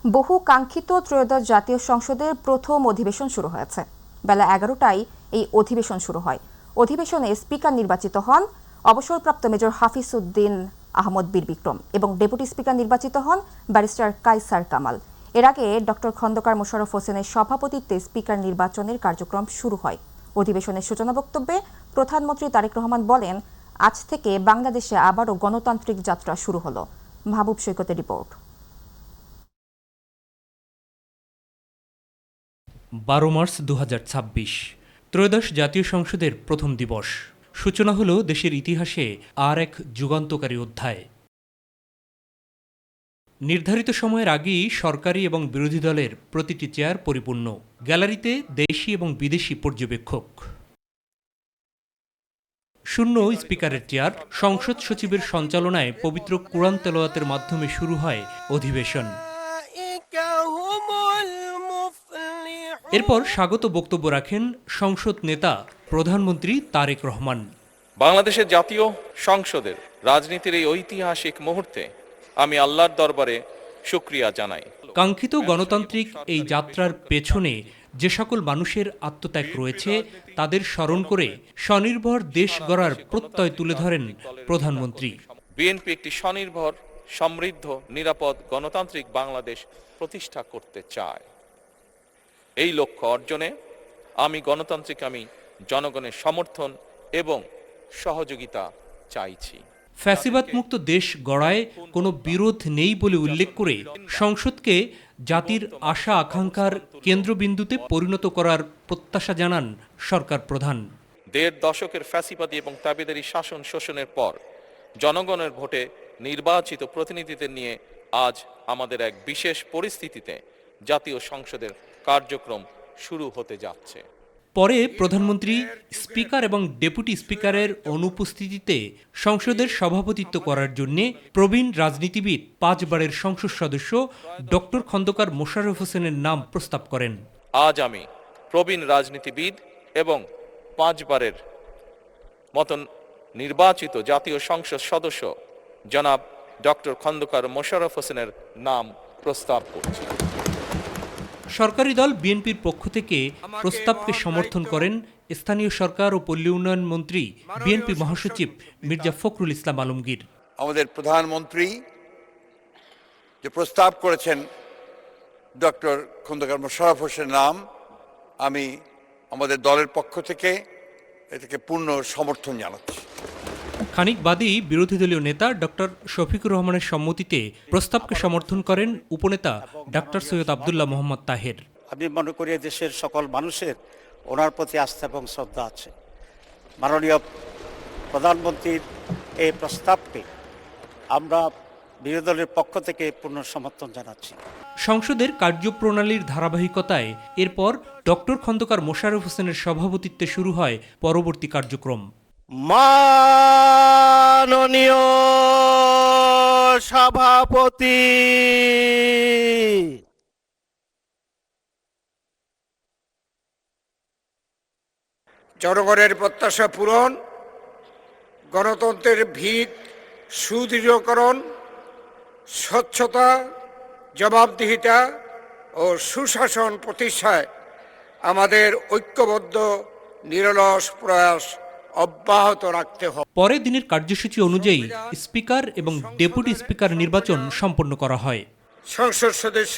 বহু কাঙ্ক্ষিত ত্রয়োদশ জাতীয় সংসদের প্রথম অধিবেশন শুরু হয়েছে। বেলা 11টায় এই অধিবেশন শুরু হয়। অধিবেশনে স্পিকার নির্বাচিত হন অবসরপ্রাপ্ত মেজর হাফিজ উদ্দিন আহমদ বীর বিক্রম এবং ডেপুটি স্পিকার নির্বাচিত হন ব্যারিস্টার কায়সার কামাল। এর আগে ডক্টর খন্দকার মোশাররফ হোসেনের সভাপতিত্বে স্পিকার নির্বাচনের কার্যক্রম শুরু হয়। অধিবেশনের সূচনা বক্তব্যে প্রধানমন্ত্রী তারেক রহমান বলেন, আজ থেকে বাংলাদেশে আবারও গণতান্ত্রিক যাত্রা শুরু হলো। মাহবুব সৈকতের রিপোর্ট। 12 মার্চ 2026 ত্রয়োদশ জাতীয় সংসদের প্রথম দিবস। সূচনা হলো দেশের ইতিহাসে আর এক যুগান্তকারী অধ্যায়। নির্ধারিত সময়ের আগেই সরকারি এবং বিরোধী দলের প্রতিটি চেয়ার পরিপূর্ণ। গ্যালারিতে দেশি এবং বিদেশি পর্যবেক্ষক। শূন্য স্পিকারের চেয়ার। সংসদ সচিবের সঞ্চালনায় পবিত্র কুরআন তেলাওয়াতের মাধ্যমে শুরু হয় অধিবেশন। এরপর স্বাগত বক্তব্য রাখেন সংসদ নেতা প্রধানমন্ত্রী তারেক রহমান। বাংলাদেশের জাতীয় সংসদের রাজনীতির এই ঐতিহাসিক মুহূর্তে আমি আল্লাহর দরবারে শুকরিয়া জানাই। কাঙ্ক্ষিত গণতান্ত্রিক এই যাত্রার পেছনে যে সকল মানুষের আত্মত্যাগ রয়েছে তাদের স্মরণ করে স্বনির্ভর দেশ গড়ার প্রত্যয় তুলে ধরেন প্রধানমন্ত্রী। বিএনপি একটি স্বনির্ভর, সমৃদ্ধ, নিরাপদ, গণতান্ত্রিক বাংলাদেশ প্রতিষ্ঠা করতে চায়। এই লক্ষ্য অর্জনে আমি জনগণের সমর্থন এবং সহযোগিতা চাইছি। ফ্যাসিবাদ মুক্ত দেশ গড়ায় কোনো বিরোধ নেই বলে উল্লেখ করে সংসদকে জাতির আশা আকাঙ্ক্ষার কেন্দ্রবিন্দুতে পরিণত করার প্রত্যাশা জানান সরকার প্রধান। 1.5 দশকের ফ্যাসিবাদী এবং তাবেদারি শাসন শোষণের পর জনগণের ভোটে নির্বাচিত প্রতিনিধিদের নিয়ে আজ আমাদের এক বিশেষ পরিস্থিতিতে জাতীয় সংসদের কার্যক্রম শুরু হতে যাচ্ছে। পরে প্রধানমন্ত্রী স্পিকার এবং ডেপুটি স্পিকারের অনুপস্থিতিতে সংসদের সভাপতিত্ব করার জন্য প্রবীণ রাজনীতিবিদ 5 বারের সংসদ সদস্য ডক্টর খন্দকার মোশাররফ হোসেনের নাম প্রস্তাব করেন। আজ আমি প্রবীণ রাজনীতিবিদ এবং 5 বারের মতন নির্বাচিত জাতীয় সংসদ সদস্য জনাব ডক্টর খন্দকার মোশাররফ হোসেনের নাম প্রস্তাব করছি। সরকারি দল বিএনপির পক্ষ থেকে প্রস্তাবকে সমর্থন করেন স্থানীয় সরকার ও পল্লী উন্নয়ন মন্ত্রী বিএনপি মহাসচিব মির্জা ফখরুল ইসলাম আলমগীর। আমাদের প্রধানমন্ত্রী যে প্রস্তাব করেছেন ডক্টর খন্দকার মোশাররফ হোসেনের নাম, আমি আমাদের দলের পক্ষ থেকে এটাকে পূর্ণ সমর্থন জানাচ্ছি। খানিক বাদেই বিরোধী দলীয় নেতা ডক্টর শফিকুর রহমানের সম্মতিতে প্রস্তাবকে সমর্থন করেন উপনেতা ডক্টর সৈয়দ আব্দুল্লাহ মোহাম্মদ তাহের। আমি মনে করি দেশের সকল মানুষের ওনার প্রতি আস্থা এবং শ্রদ্ধা আছে। মাননীয় প্রধানমন্ত্রীর এই প্রস্তাবকে আমরা বিরোধী দলের পক্ষ থেকে পূর্ণ সমর্থন জানাচ্ছি। সংসদের কার্যপ্রণালীর ধারাবাহিকতায় এরপর ডক্টর খন্দকার মোশাররফ হোসেনের সভাপতিত্বে শুরু হয় পরবর্তী কার্যক্রম। মাননীয় সভাপতি, জনগণের প্রত্যাশা পূরণ, গণতন্ত্রের ভিত সুদৃঢ়করণ, স্বচ্ছতা, জবাবদিহিতা ও সুশাসন প্রতিষ্ঠায় আমাদের ঐক্যবদ্ধ নিরলস প্রয়াস অব্যাহত রাখতে হবে। পরে দিনের কার্যসূচি অনুযায়ী স্পিকার এবং ডেপুটি স্পিকার নির্বাচন সম্পন্ন করা হয়। সংসদ সদস্য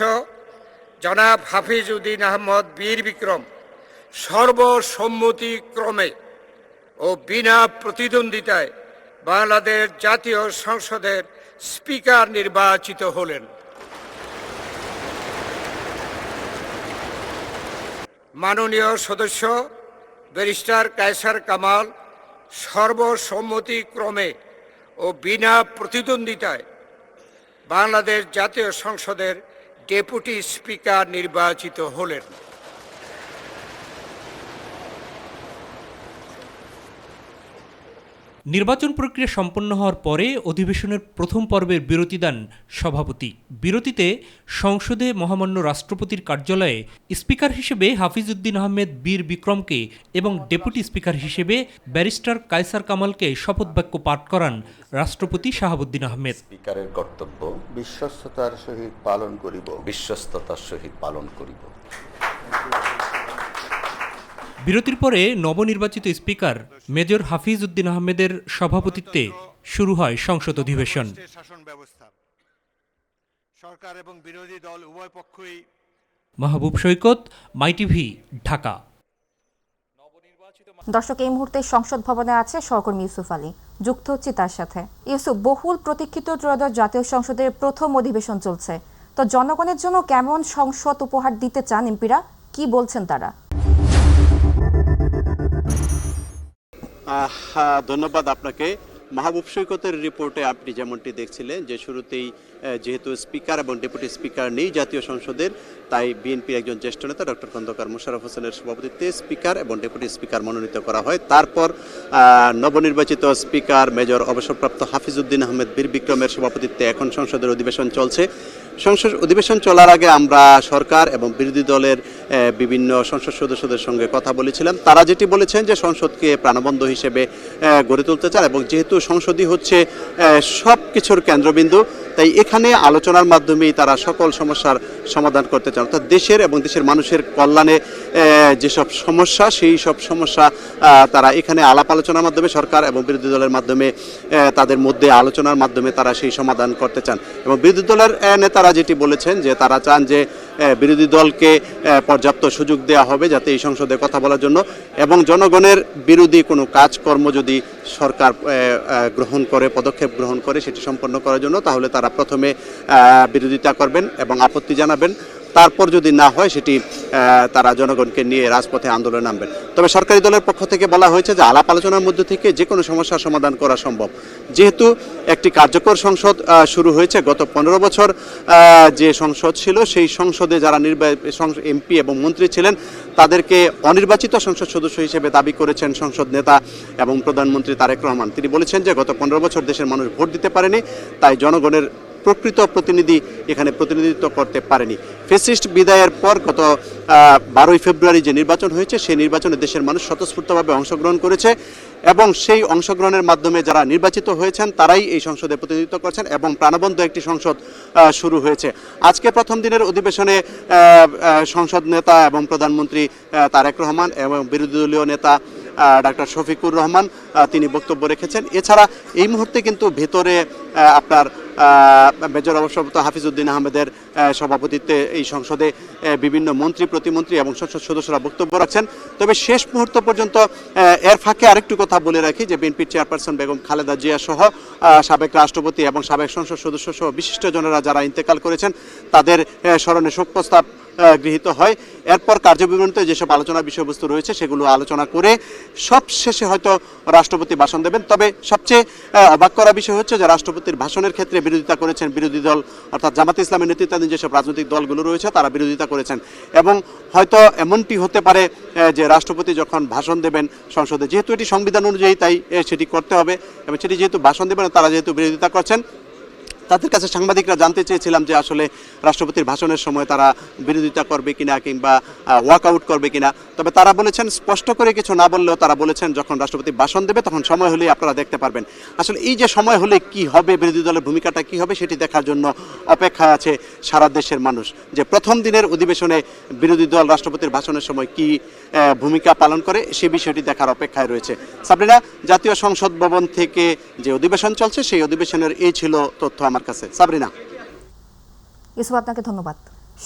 জনাব হাফিজ উদ্দিন আহমদ বীর বিক্রম সর্বসম্মতিক্রমে ও বিনা প্রতিদ্বন্দ্বিতায় বাংলাদেশ জাতীয় সংসদের স্পিকার নির্বাচিত হলেন। মাননীয় সদস্য ব্যারিস্টার কায়সার কামাল সর্বসম্মতিক্রমে ও বিনা প্রতিদ্বন্দ্বিতায় বাংলাদেশ জাতীয় সংসদের ডেপুটি স্পিকার নির্বাচিত হলেন। নির্বাচন প্রক্রিয়া সম্পন্ন হওয়ার পরে অধিবেশনের প্রথম পর্বের বিরতি দেন সভাপতি। বিরতিতে সংসদে মহামান্য রাষ্ট্রপতির কার্যালয়ে স্পিকার হিসেবে হাফিজ উদ্দিন আহমেদ বীর বিক্রমকে এবং ডেপুটি স্পিকার হিসেবে ব্যারিস্টার কায়সার কামালকে শপথ বাক্য পাঠ করান রাষ্ট্রপতি শাহাবুদ্দিন আহমেদ। স্পিকারের কর্তব্য বিশ্বস্ততার সহিত পালন করিব। বিরতির পরে নবনির্বাচিত স্পিকার মেজর হাফিজ উদ্দিন আহমেদের সভাপতিত্বে শুরু হয় সংসদ অধিবেশন। শাসন ব্যবস্থা সরকার এবং বিরোধী দল উভয় পক্ষই। মাহবুব সৈকত, মাইটিভি, ঢাকা। দর্শক, এই মুহূর্তে সংসদ ভবনে আছে সহকর্মী ইউসুফ আলী, যুক্ত হচ্ছি তার সাথে। ইউসুফ, বহুল প্রতীক্ষিত ত্রয়োদশ জাতীয় সংসদের প্রথম অধিবেশন চলছে, তো জনগণের জন্য কেমন সংসদ উপহার দিতে চান এমপিরা, কি বলছেন তারা? ধন্যবাদ আপনাকে। মাহবুব সৈকতের রিপোর্টে আপনি যেমনটি দেখছিলেন যে শুরুতেই যেহেতু স্পিকার এবং ডেপুটি স্পিকার নেই জাতীয় সংসদের, তাই বিএনপির একজন জ্যেষ্ঠ নেতা ডক্টর খন্দকার মোশাররফ হোসেনের সভাপতিত্বে স্পিকার এবং ডেপুটি স্পিকার মনোনীত করা হয়। তারপর নবনির্বাচিত স্পিকার মেজর অবসরপ্রাপ্ত হাফিজ উদ্দিন আহমেদ বীর বিক্রমের সভাপতিত্বে এখন সংসদের অধিবেশন চলছে। সংসদ অধিবেশন চলার আগে আমরা সরকার এবং বিরোধী দলের বিভিন্ন সংসদ সদস্যদের সঙ্গে কথা বলেছিলাম। তারা যেটি বলেছেন যে সংসদকে প্রাণবন্ত হিসেবে গড়ে তুলতে চান এবং যেহেতু সংসদই হচ্ছে সব কিছুর কেন্দ্রবিন্দু, তাই এখানে আলোচনার মাধ্যমেই তারা সকল সমস্যার সমাধান করতে চান। অর্থাৎ দেশের এবং দেশের মানুষের কল্যাণে যেসব সমস্যা, সেই সব সমস্যা তারা এখানে আলাপ আলোচনার মাধ্যমে সরকার এবং বিরোধী দলের মাধ্যমে তাদের মধ্যে আলোচনার মাধ্যমে তারা সেই সমাধান করতে চান। এবং বিরোধী দলের নেতারা যেটি বলেছেন যে তারা চান যে বিরোধী দলকে পর্যাপ্ত সুযোগ দেওয়া হবে যাতে এই সংসদে কথা বলার জন্য, এবং জনগণের বিরোধী কোনো কাজকর্ম যদি সরকার পদক্ষেপ গ্রহণ করে সেটি সম্পন্ন করার জন্য, তাহলে তারা প্রথমে বিরোধিতা করবেন এবং আপত্তি জানাবেন। তারপর যদি না হয় সেটি তারা জনগণকে নিয়ে রাজপথে আন্দোলনে নামবেন। তবে সরকারি দলের পক্ষ থেকে বলা হয়েছে যে আলাপ আলোচনার মধ্যে থেকে যে কোনো সমস্যার সমাধান করা সম্ভব। যেহেতু একটি কার্যকর সংসদ শুরু হয়েছে, গত 15 বছর যে সংসদ ছিল সেই সংসদে যারা এমপি এবং মন্ত্রী ছিলেন তাদেরকে অনির্বাচিত সংসদ সদস্য হিসেবে দাবি করেছেন সংসদ নেতা এবং প্রধানমন্ত্রী তারেক রহমান। তিনি বলেছেন যে গত 15 বছর দেশের মানুষ ভোট দিতে পারেনি, তাই জনগণের প্রকৃত প্রতিনিধি এখানে প্রতিনিধিত্ব করতে পারেনি। ফ্যাসিস্ট বিদায়ের পর গত 12 ফেব্রুয়ারি যে নির্বাচন হয়েছে সেই নির্বাচনে দেশের মানুষ স্বতঃস্ফূর্তভাবে অংশগ্রহণ করেছে এবং সেই অংশগ্রহণের মাধ্যমে যারা নির্বাচিত হয়েছেন তারাই এই সংসদে প্রতিনিধিত্ব করছেন এবং প্রাণবন্ত একটি সংসদ শুরু হয়েছে। আজকে প্রথম দিনের অধিবেশনে সংসদ নেতা এবং প্রধানমন্ত্রী তারেক রহমান এবং বিরোধী দলীয় নেতা ডাক্তার শফিকুর রহমান তিনি বক্তব্য রেখেছেন। এছাড়া এই মুহূর্তে কিন্তু ভেতরে আপনার মেজর অবসরপ্রাপ্ত হাফিজ উদ্দিন আহমেদের সভাপতিত্বে এই সংসদে বিভিন্ন মন্ত্রী, প্রতিমন্ত্রী এবং সংসদ সদস্যরা বক্তব্য রাখছেন। তবে শেষ মুহূর্ত পর্যন্ত এর ফাঁকে আরেকটু কথা বলে রাখি যে বিএনপির চেয়ারপারসন বেগম খালেদা জিয়া সহ সাবেক রাষ্ট্রপতি এবং সাবেক সংসদ সদস্য সহ বিশিষ্টজনেরা যারা ইন্তেকাল করেছেন তাদের স্মরণে শোক প্রস্তাব গৃহীত হয়। এরপর কার্যবিবরণীতে যেসব আলোচনার বিষয়বস্তু রয়েছে সেগুলো আলোচনা করে সব শেষে হয়তো রাষ্ট্রপতি ভাষণ দেবেন। তবে সবচেয়ে অবাক করা বিষয় হচ্ছে যে রাষ্ট্রপতির ভাষণের ক্ষেত্রে বিরোধিতা করেছেন বিরোধী দল, অর্থাৎ জামাত ইসলামের নেতৃত্বাধীন যেসব রাজনৈতিক দলগুলো রয়েছে তারা বিরোধিতা করেছেন। এবং হয়তো এমনটি হতে পারে যে রাষ্ট্রপতি যখন ভাষণ দেবেন সংসদে, যেহেতু এটি সংবিধান অনুযায়ী তাই সেটি করতে হবে এবং সেটি যেহেতু ভাষণ দেবেন তারা যেহেতু বিরোধিতা করছেন, তাদের কাছে সাংবাদিকরা জানতে চেয়েছিলাম যে আসলে রাষ্ট্রপতির ভাষণের সময় তারা বিরোধিতা করবে কিনা কিংবা ওয়াকআউট করবে কিনা। তবে তারা বলেছেন, স্পষ্ট করে কিছু না বললেও তারা বলেছেন যখন রাষ্ট্রপতি ভাষণ দেবে তখন সময় হলেই আপনারা দেখতে পারবেন। আসলে এই যে সময় হলে কি হবে, বিরোধী দলের ভূমিকাটা কি হবে সেটি দেখার জন্য অপেক্ষায় আছে সারা দেশের মানুষ, যে প্রথম দিনের অধিবেশনে বিরোধী দল রাষ্ট্রপতির ভাষণের সময় কি ভূমিকা পালন করে সে বিষয়টি দেখার অপেক্ষায় রয়েছে। সাবরিনা, জাতীয় সংসদ ভবন থেকে যে অধিবেশন চলছে সেই অধিবেশনের এই ছিল তথ্য আমার কাছে। সাবরিনা। ইসুফ, আপনাকে ধন্যবাদ।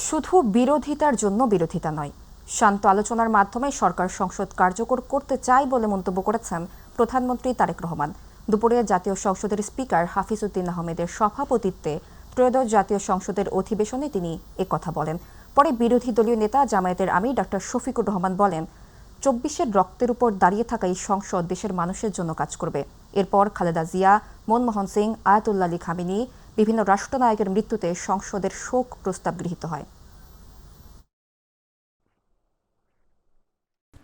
শুধু বিরোধিতার জন্য বিরোধিতা নয়, শান্ত আলোচনার মাধ্যমে সরকার সংসদ কার্যকর করতে চায় বলে মন্তব্য করেছেন প্রধানমন্ত্রী তারেক রহমান। দুপুরে জাতীয় সংসদের স্পিকার হাফিজ উদ্দিন আহমেদের সভাপতিত্বে ত্রয়োদশ জাতীয় সংসদের অধিবেশনে তিনি একথা বলেন। পরে বিরোধী দলীয় নেতা জামায়াতের আমির ডাক্তার শফিকুর রহমান বলেন, 24-এর রক্তের উপর দাঁড়িয়ে থাকা এই সংসদ দেশের মানুষের জন্য কাজ করবে। এরপর Khaleda Zia, Manmohan Singh, Ayatollah Ali Khamenei, বিভিন্ন রাষ্ট্রনায়কের মৃত্যুতে সংসদের শোক প্রস্তাব গৃহীত হয়।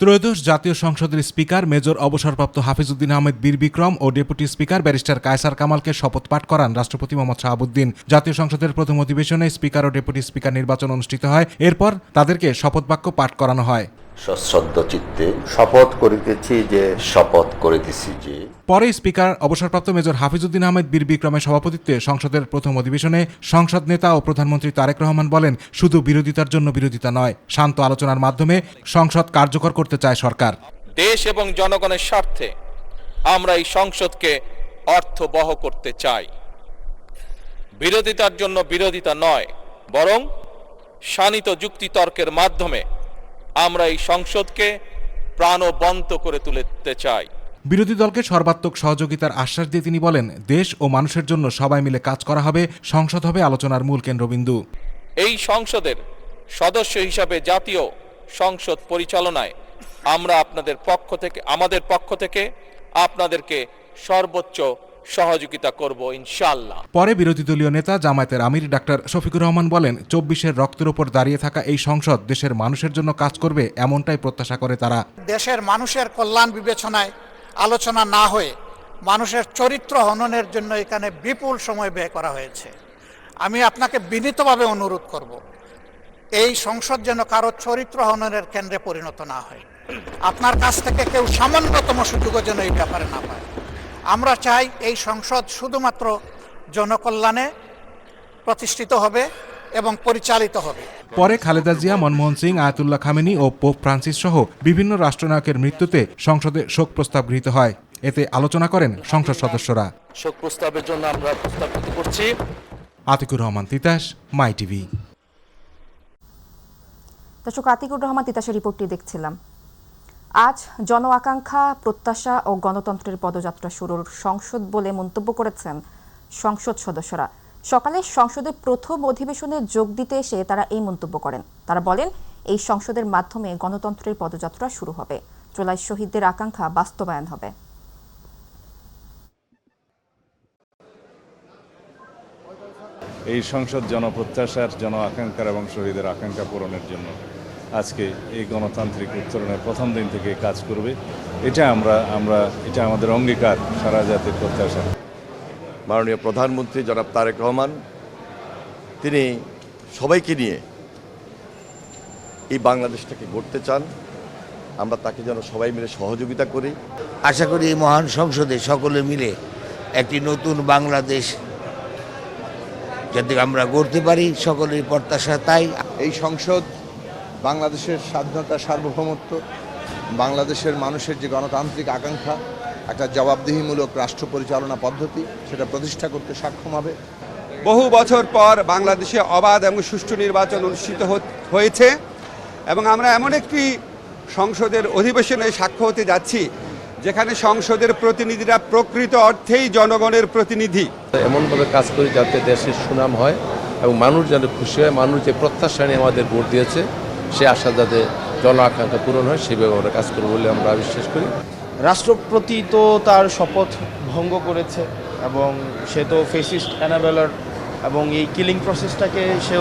ত্রয়োদশ জাতীয় সংসদের স্পিকার মেজর অবসরপ্রাপ্ত হাফিজউদ্দিন আহমেদ বীর বিক্রম ও ডেপুটি স্পিকার ব্যারিস্টার কায়সার কামালকে শপথ পাঠ করান রাষ্ট্রপতি মোহাম্মদ শাহাবুদ্দিন। জাতীয় সংসদের প্রথম অধিবেশনে স্পিকার ও ডেপুটি স্পিকার নির্বাচন অনুষ্ঠিত হয়। এরপর তাদেরকে শপথ বাক্য পাঠ করানো হয়। সশ্রদ্ধ চিত্তে শপথ করিতেছি যে শপথ করিতেছি যে। পরে স্পিকার অবসরপ্রাপ্ত মেজর হাফিজউদ্দিন আহমেদ বীর বিক্রমের সভাপতিত্বে সংসদের প্রথম অধিবেশনে সংসদ নেতা ও প্রধানমন্ত্রী তারেক রহমান বলেন, শুধু বিরোধিতার জন্য বিরোধিতা নয়, শান্ত আলোচনার মাধ্যমে সংসদ কার্যকর করতে চায় সরকার। দেশ এবং জনগণের স্বার্থে আমরা এই সংসদকে অর্থবহ করতে চাই। বিরোধিতার জন্য বিরোধিতা নয়, বরং শানিত যুক্তিতর্কের মাধ্যমে আমরা এই সংসদকে প্রাণবন্ত করে তুলতে চাই। বিরোধী দলকে সর্বাত্মক সহযোগিতার আশ্বাস দিয়ে তিনি বলেন, দেশ ও মানুষের জন্য সবাই মিলে কাজ করা হবে, সংসদ হবে আলোচনার মূল কেন্দ্রবিন্দু। এই সংসদের সদস্য হিসাবে জাতীয় সংসদ পরিচালনায় আমরা আমাদের পক্ষ থেকে আপনাদেরকে সর্বোচ্চ সহযোগিতা করব ইনশাআল্লাহ। পরে বিরোধী দলীয় নেতা জামায়াতের আমির ডাক্তার শফিকুর রহমান বলেন, ২৪-এর রক্তের উপর দাঁড়িয়ে থাকা এই সংসদ দেশের মানুষের জন্য কাজ করবে, এমনটাই প্রত্যাশা করে তারা। দেশের মানুষের কল্যাণ বিবেচনায় আলোচনা না হয়ে মানুষের চরিত্র হননের জন্য এখানে বিপুল সময় ব্যয় করা হয়েছে। আমি আপনাকে বিনীতভাবে অনুরোধ করব, এই সংসদ যেন কারো চরিত্র হননের কেন্দ্রে পরিণত না হয়। আপনার কাছ থেকে কেউ সামান্যতম সুযোগও যেন এই ব্যাপারে না পায়। আমরা চাই এই সংসদ শুধুমাত্র জনকল্যাণে প্রতিষ্ঠিত হবে এবং পরিচালিত হবে। পরে খালেদা জিয়া, মনমোহন সিং, আয়াতুল্লাহ খামেনি ও পোপ ফ্রান্সিস সহ বিভিন্ন রাষ্ট্রনায়কের মৃত্যুতে সংসদে শোক প্রস্তাব গৃহীত হয়। এতে আলোচনা করেন সংসদ সদস্যরা। শোক প্রস্তাবের জন্য আমরা প্রস্তাব করছি। আতিকুর রহমান তিতাস, মাই টিভি। দর্শক, আতিকুর রহমান তিতাসের রিপোর্টটি দেখছিলাম। আজ জন আকাঙ্ক্ষা, প্রত্যাশা ও গণতন্ত্রের পদযাত্রা শুরুর সংসদ বলে মন্তব্য করেছেন সংসদ সদস্যরা। সকালে সংসদের প্রথম অধিবেশনে যোগ দিতে এসে তারা এই মন্তব্য করেন। তারা বলেন, এই সংসদের মাধ্যমে গণতন্ত্রের পদযাত্রা শুরু হবে, জুলাই শহীদদের আকাঙ্ক্ষা বাস্তবায়ন হবে। এই সংসদ জনপ্রত্যাশার, জন আকাঙ্ক্ষার এবং শহীদের আকাঙ্ক্ষা পূরণের জন্য আজকে এই গণতান্ত্রিক উত্তরণের প্রথম দিন থেকে কাজ করবে। এটা আমাদের অঙ্গীকার, সারা জাতির প্রত্যাশা। মাননীয় প্রধানমন্ত্রী জনাব তারেক রহমান, তিনি সবাইকে নিয়ে এই বাংলাদেশটাকে গড়তে চান। আমরা তাকে যেন সবাই মিলে সহযোগিতা করি। আশা করি এই মহান সংসদে সকলে মিলে একটি নতুন বাংলাদেশ যাতে আমরা গড়তে পারি, সকলের প্রত্যাশা তাই। এই সংসদ বাংলাদেশের স্বাধীনতা, সার্বভৌমত্ব, বাংলাদেশের মানুষের যে গণতান্ত্রিক আকাঙ্ক্ষা, একটা জবাবদিহিমূলক রাষ্ট্র পরিচালনা পদ্ধতি, সেটা প্রতিষ্ঠা করতে সক্ষম হবে। বহু বছর পর বাংলাদেশে অবাধ এবং সুষ্ঠু নির্বাচন অনুষ্ঠিত হয়েছে এবং আমরা এমন একটি সংসদের অধিবেশনে সাক্ষ্য হতে যাচ্ছি যেখানে সংসদের প্রতিনিধিরা প্রকৃত অর্থেই জনগণের প্রতিনিধি। এমনভাবে কাজ করি যাতে দেশের সুনাম হয় এবং মানুষ যেন খুশি হয়, মানুষ যে প্রত্যাশা নিয়ে আমাদের ভোট দিয়েছে সে আশা যাতে জন আকাঙ্ক্ষা পূরণ হয় সেভাবে আমরা কাজ করব বলে আমরা বিশ্বাস করি। রাষ্ট্রপতি তো তার শপথ ভঙ্গ করেছে এবং সে তো ফেসিস্ট অ্যানাবেলার এবং এই কিলিং প্রসেসটাকে সে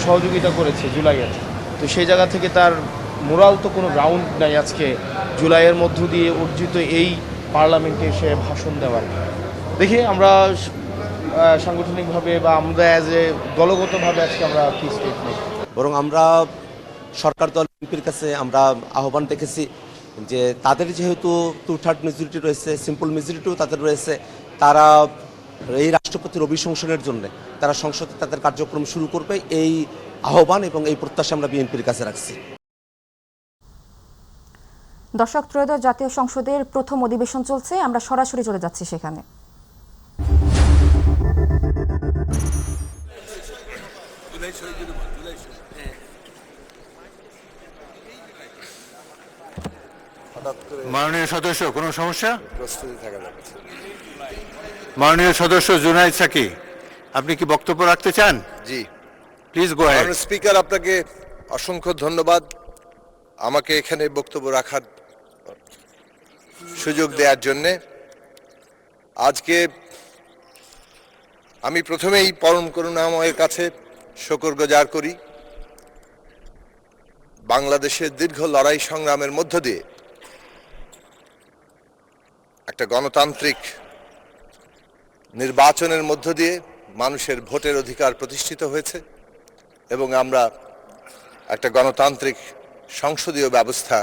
সহযোগিতা করেছে জুলাইয়ের। তো সেই জায়গা থেকে তার মোরাল তো কোনো গ্রাউন্ড নাই আজকে জুলাইয়ের মধ্য দিয়ে অর্জিত এই পার্লামেন্টে সে ভাষণ দেওয়ার। দেখি আমরা সাংগঠনিকভাবে বা আমরা অ্যাজ এ দলগতভাবে আজকে আমরা কি স্টেপ নেই। বরং আমরা সরকার দল বিএনপির কাছে আমরা আহ্বান দেখেছি যে তাদের যেহেতু 2/3 মেজরিটি রয়েছে, সিম্পল মেজরিটিও তাদের রয়েছে, তারা এই রাষ্ট্রপতির অভিশংসনের জন্য তারা সংসদে তাদের কার্যক্রম শুরু করবে, এই আহ্বান এবং এই প্রত্যাশা আমরা বিএনপির কাছে রাখছি। দর্শক, ত্রয়োদশ জাতীয় সংসদের প্রথম অধিবেশন চলছে, আমরা সরাসরি চলে যাচ্ছি সেখানে। মাননীয় সদস্য, কোনো সমস্যা? মাননীয় সদস্য জুনায়েদ সাকি, আপনি কি বক্তব্য রাখতে চান? জি, প্লিজ গো অ্যাহেড। স্পিকার, আপনাকে অসংখ্য ধন্যবাদ আমাকে এখানে বক্তব্য রাখার সুযোগ দেওয়ার জন্যে। আজকে আমি প্রথমেই পরম করুণাময়ের কাছে শুকর গুজার করি বাংলাদেশের দীর্ঘ লড়াই সংগ্রামের মধ্য দিয়ে একটা গণতান্ত্রিক নির্বাচনের মধ্য দিয়ে মানুষের ভোটের অধিকার প্রতিষ্ঠিত হয়েছে এবং আমরা একটা গণতান্ত্রিক সংসদীয় ব্যবস্থা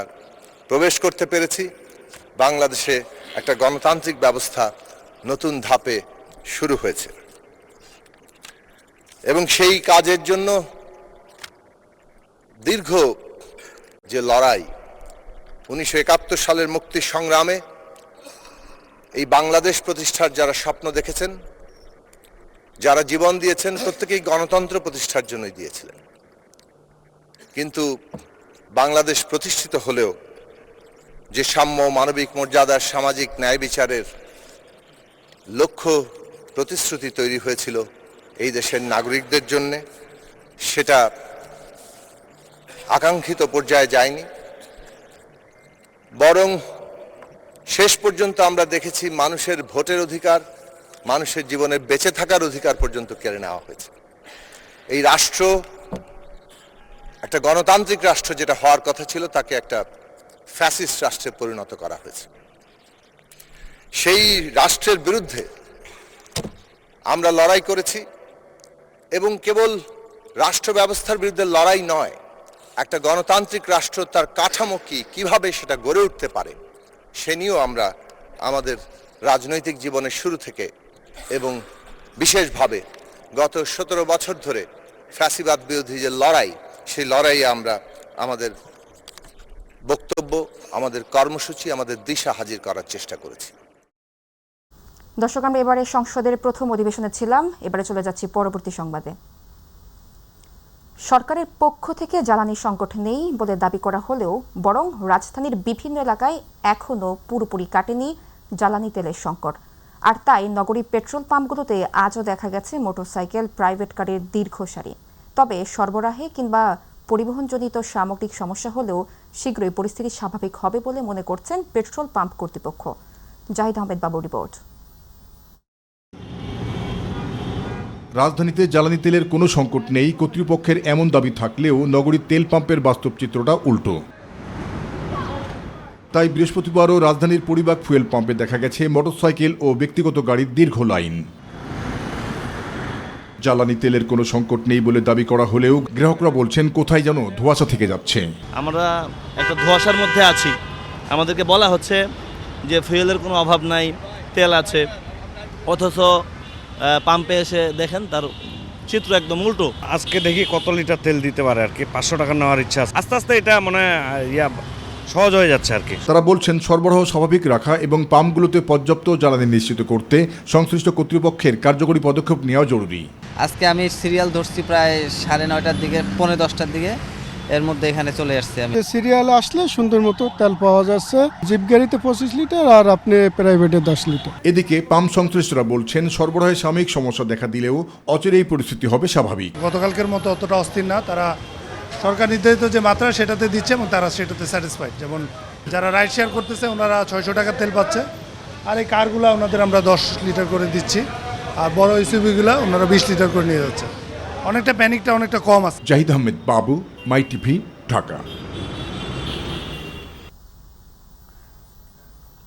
প্রবেশ করতে পেরেছি। বাংলাদেশে একটা গণতান্ত্রিক ব্যবস্থা নতুন ধাপে শুরু হয়েছে এবং সেই কাজের জন্য দীর্ঘ যে লড়াই 1971 সালের মুক্তি সংগ্রামে এই বাংলাদেশ প্রতিষ্ঠার যারা স্বপ্ন দেখেছেন, যারা জীবন দিয়েছেন, প্রত্যেকেই গণতন্ত্র প্রতিষ্ঠার জন্যই দিয়েছিলেন। কিন্তু বাংলাদেশ প্রতিষ্ঠিত হলেও যে সাম্য, মানবিক মর্যাদার, সামাজিক ন্যায় বিচারের লক্ষ্য প্রতিশ্রুতি তৈরি হয়েছিল এই দেশের নাগরিকদের জন্য, সেটা আকাঙ্ক্ষিত পর্যায়ে যায়নি। বরং শেষ পর্যন্ত আমরা দেখেছি মানুষের ভোটের অধিকার, মানুষের জীবনে বেঁচে থাকার অধিকার পর্যন্ত কেড়ে নেওয়া হয়েছে। এই রাষ্ট্র একটা গণতান্ত্রিক রাষ্ট্র যেটা হওয়ার কথা ছিল, তাকে একটা ফ্যাসিস্ট রাষ্ট্রে পরিণত করা হয়েছে। সেই রাষ্ট্রের বিরুদ্ধে আমরা লড়াই করেছি এবং কেবল রাষ্ট্র ব্যবস্থার বিরুদ্ধে লড়াই নয়, একটা গণতান্ত্রিক রাষ্ট্র তার কাঠামো কিভাবে সেটা গড়ে উঠতে পারে সে নিয়েও আমরা আমাদের রাজনৈতিক জীবনের শুরু থেকে এবং বিশেষভাবে গত 17 বছর ধরে ফ্যাসিবাদ বিরোধী যে লড়াই, সেই লড়াইয়ে আমরা আমাদের বক্তব্য, আমাদের কর্মসূচি, আমাদের দিশা হাজির করার চেষ্টা করেছি। দর্শক, আমরা এবারে সংসদের প্রথম অধিবেশনে ছিলাম। এবারে চলে যাচ্ছি পরবর্তী সংবাদে। সরকারের পক্ষ থেকে জ্বালানি সংকট নেই বলে দাবি করা হলেও বরং রাজধানীর বিভিন্ন এলাকায় এখনও পুরোপুরি কাটেনি জ্বালানি তেলের সংকট। আর তাই নগরীর পেট্রোল পাম্পগুলোতে আজও দেখা গেছে মোটরসাইকেল, প্রাইভেট কারের দীর্ঘ সারি। তবে সরবরাহে কিংবা পরিবহনজনিত সামগ্রিক সমস্যা হলেও শীঘ্রই পরিস্থিতি স্বাভাবিক হবে বলে মনে করছেন পেট্রোল পাম্প কর্তৃপক্ষ। জাহিদ আহমেদ বাবুর রিপোর্ট। রাজধানীতে জ্বালানি তেলের কোনো সংকট নেই কর্তৃপক্ষের এমন দাবি থাকলেও নগরীর তেল পাম্পের বাস্তব চিত্রটা উল্টো। তাই বৃহস্পতিবারও রাজধানীর পরিবাগ ফুয়েল পাম্পে দেখা গেছে মোটরসাইকেল ও ব্যক্তিগত গাড়ির দীর্ঘ লাইন। জ্বালানি তেলের কোনো সংকট নেই বলে দাবি করা হলেও গ্রাহকরা বলছেন কোথায় যেন ধোঁয়াশা থেকে যাচ্ছে। আমরা একটা ধোঁয়াশার মধ্যে আছি। আমাদেরকে বলা হচ্ছে যে ফুয়েলের কোনো অভাব নাই, তেল আছে, অথচ পাম্পে এসে দেখেন তার চিত্র একদম উল্টো। আজকে দেখি কত লিটার তেল দিতে পারে আর কি, 500 টাকা নেওয়ার ইচ্ছা আছে। আস্তে আস্তে এটা মানে সহজ হয়ে যাচ্ছে আর কি। তারা বলছেন সরবরাহ স্বাভাবিক রাখা এবং পাম্পগুলোতে পর্যাপ্ত জ্বালানি নিশ্চিত করতে সংশ্লিষ্ট কর্তৃপক্ষের কার্যকরী পদক্ষেপ নেওয়া জরুরি। আজকে আমি সিরিয়াল ধরছি প্রায় 9:30টার দিকে, 9:45টার দিকে, এর মধ্যে এখানে চলে আসছে। আমি সিরিয়াল আসলে সুন্দর মতো তেল পাওয়া যাচ্ছে। জিপ গাড়িতে 25 লিটার আর আপনি প্রাইভেটে 10 লিটার। এদিকে পাম্প সংশ্লিষ্টরা বলছেন সরবরাহে সাময়িক সমস্যা দেখা দিলেও অচিরেই পরিস্থিতি হবে স্বাভাবিক। গতকালকের মতো অতটা অস্থির না, তারা সরকার নির্ধারিত যে মাত্রা সেটাতে দিচ্ছে এবং তারা সেটাতে স্যাটিসফাইড। যেমন যারা রাইড শেয়ার করতেছে ওনারা 600 টাকার তেল পাচ্ছে, আর এই কারগুলো ওনাদের আমরা 10 লিটার করে দিচ্ছি, আর বড় এসইউভিগুলো ওনারা 20 লিটার করে নিয়ে যাচ্ছে। অনেকটা প্যানিকটা অনেকটা কম আছে। জাহিদ আহমেদ বাবু, মাই টিভি, ঢাকা।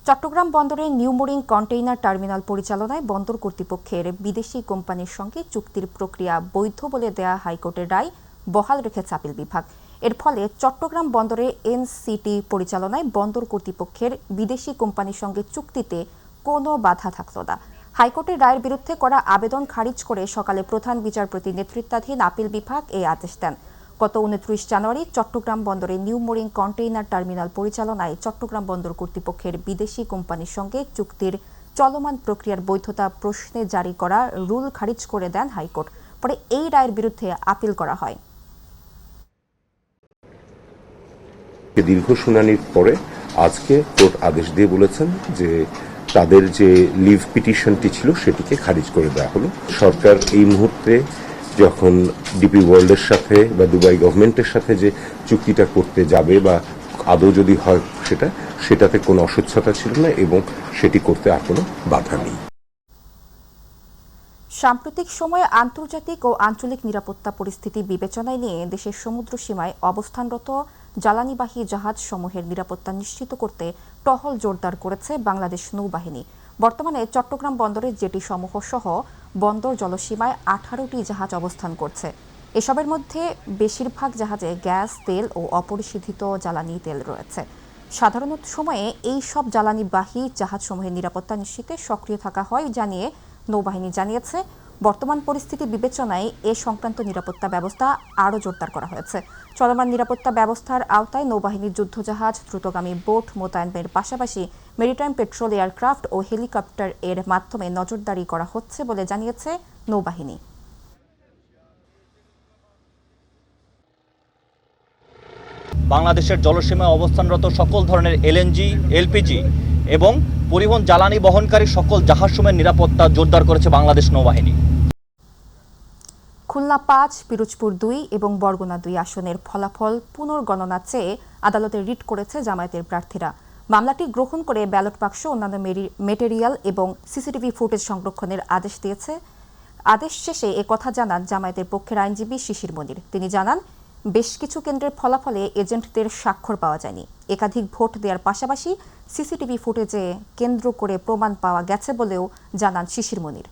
চট্টগ্রাম বন্দরের নিউ মোরিং কন্টেইনার টার্মিনাল পরিচালনায় বন্দর কর্তৃপক্ষের বিদেশি কোম্পানির সঙ্গে চুক্তির প্রক্রিয়া বৈধ বলে দেয়া হাইকোর্টের রায় বহাল রেখেছে আপিল বিভাগ। এর ফলে চট্টগ্রাম বন্দরের এনসিটি পরিচালনায় বন্দর কর্তৃপক্ষের বিদেশি কোম্পানির সঙ্গে চুক্তিতে কোনো বাধা থাকল না। হাইকোর্টের রায়ের বিরুদ্ধে করা আবেদন খারিজ করে সকালে প্রধান বিচারপতি নেতৃত্বাধীন আপিল বিভাগ এই আদেশ দেন। গত 29 জানুয়ারি চট্টগ্রাম বন্দরে নিউ মোরিং কন্টেইনার টার্মিনাল পরিচালনায় চট্টগ্রাম বন্দর কর্তৃপক্ষের বিদেশি কোম্পানির সঙ্গে চুক্তির চলমান প্রক্রিয়ার বৈধতা প্রশ্নে জারি করা রুল খারিজ করে দেন হাইকোর্ট। পরে এই রায়ের বিরুদ্ধে আপিল করা হয়। দীর্ঘ শুনানির পরে আজকে কোর্ট আদেশ দিয়ে বলেছেন যে তাদের যে লিভ পিটিশনটি ছিল সেটিকে খারিজ করে দেওয়া হলো। সরকার এই মুহূর্তে যখন ডিপি ওয়ার্ল্ডের সাথে বা দুবাই গভর্নমেন্টের সাথে যে চুক্তিটা করতে যাবে বা আদৌ যদি হয় সেটাতে কোনো অস্বচ্ছতা ছিল না এবং সেটি করতে আর কোনো বাধা নেই। সাম্প্রতিক সময়ে আন্তর্জাতিক ও আঞ্চলিক নিরাপত্তা পরিস্থিতি বিবেচনায় নিয়ে দেশের সমুদ্র সীমায় অবস্থানরত জ্বালানিবাহী জাহাজসমূহের নিরাপত্তা নিশ্চিত করতে টহল জোরদার করেছে বাংলাদেশ নৌবাহিনী। বর্তমানে চট্টগ্রাম বন্দরের জেটি সমূহ সহ বন্দর জলসীমায় 18টি জাহাজ অবস্থান করছে। এসবের মধ্যে বেশিরভাগ জাহাজে গ্যাস, তেল ও অপরিশোধিত জ্বালানি তেল রয়েছে। সাধারণ সময়ে এই সব জ্বালানিবাহী জাহাজসমূহের নিরাপত্তা নিশ্চিতে সক্রিয় থাকা হয় জানিয়ে নৌবাহিনী জানিয়েছে। বর্তমান পরিস্থিতি বিবেচনায় এ সংক্রান্ত নিরাপত্তা ব্যবস্থা আরও জোরদার করা হয়েছে। চলমান নিরাপত্তা ব্যবস্থার আওতায় নৌবাহিনীর যুদ্ধজাহাজ, দ্রুতগামী বোট মোতায়েনের পাশাপাশি মেরিটাইম পেট্রোল এয়ারক্রাফট ও হেলিকপ্টার এর মাধ্যমে নজরদারি করা হচ্ছে বলে জানিয়েছে নৌবাহিনী। বাংলাদেশের জলসীমায় অবস্থানরত সকল ধরনের এলএনজি, এলপিজি এবং পরিবহন জ্বালানি বহনকারী সকল জাহাজসমূহের নিরাপত্তা জোরদার করেছে বাংলাদেশ নৌবাহিনী। খুলনা ৫, পিরোজপুর ২ এবং বরগুনা ২ আসনের ফলাফল পুনর্গণনা চেয়ে আদালতে রিট করেছে জামায়াতের প্রার্থীরা। মামলাটি গ্রহণ করে ব্যালট বাক্স, অন্যান্য মেটেরিয়াল এবং সিসিটিভি ফুটেজ সংরক্ষণের আদেশ দিয়েছে। আদেশ শেষে একথা জানান জামায়াতের পক্ষের আইনজীবী শিশির মনির। তিনি জানান, বেশ কিছু কেন্দ্রের ফলাফলে এজেন্টদের স্বাক্ষর পাওয়া যায়নি। একাধিক ভোট দেওয়ার পাশাপাশি সিসিটিভি ফুটেজে কেন্দ্র করে প্রমাণ পাওয়া গেছে বলেও জানান শিশির মনির।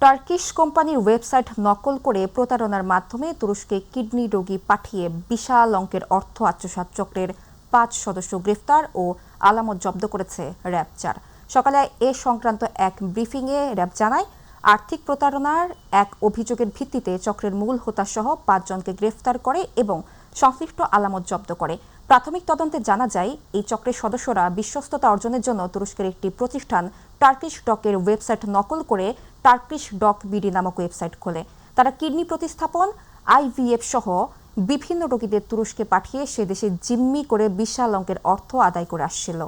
টার্কিশ কোম্পানির ওয়েবসাইট নকল করে প্রতারণার মাধ্যমে তুরস্কে কিডনি রোগী পাঠিয়ে বিশাল অঙ্কের অর্থ আত্মসাৎ চক্রের ৫ সদস্য গ্রেফতার ও আলামত জব্দ করেছে র্যাব ৪। সকালে এ সংক্রান্ত এক ব্রিফিংয়ে র্যাব জানায়, আর্থিক প্রতারণার এক অভিযোগের ভিত্তিতে চক্রের মূল হোতাসহ ৫ জনকে গ্রেফতার করে এবং সংশ্লিষ্ট আলামত জব্দ করে। প্রাথমিক তদন্তে জানা যায়, এই চক্রের সদস্যরা বিশ্বস্ততা অর্জনের জন্য তুরস্কের একটি প্রতিষ্ঠান টার্কিশ ডকের ওয়েবসাইট নকল করে টার্কিশ ডক বিডি নামক ওয়েবসাইট খোলে। তারা কিডনি প্রতিস্থাপন, আইভিএফ সহ বিভিন্ন রোগীদের তুরস্কে পাঠিয়ে সে দেশে জিম্মি করে বিশাল অঙ্কের অর্থ আদায় করে আসছিল।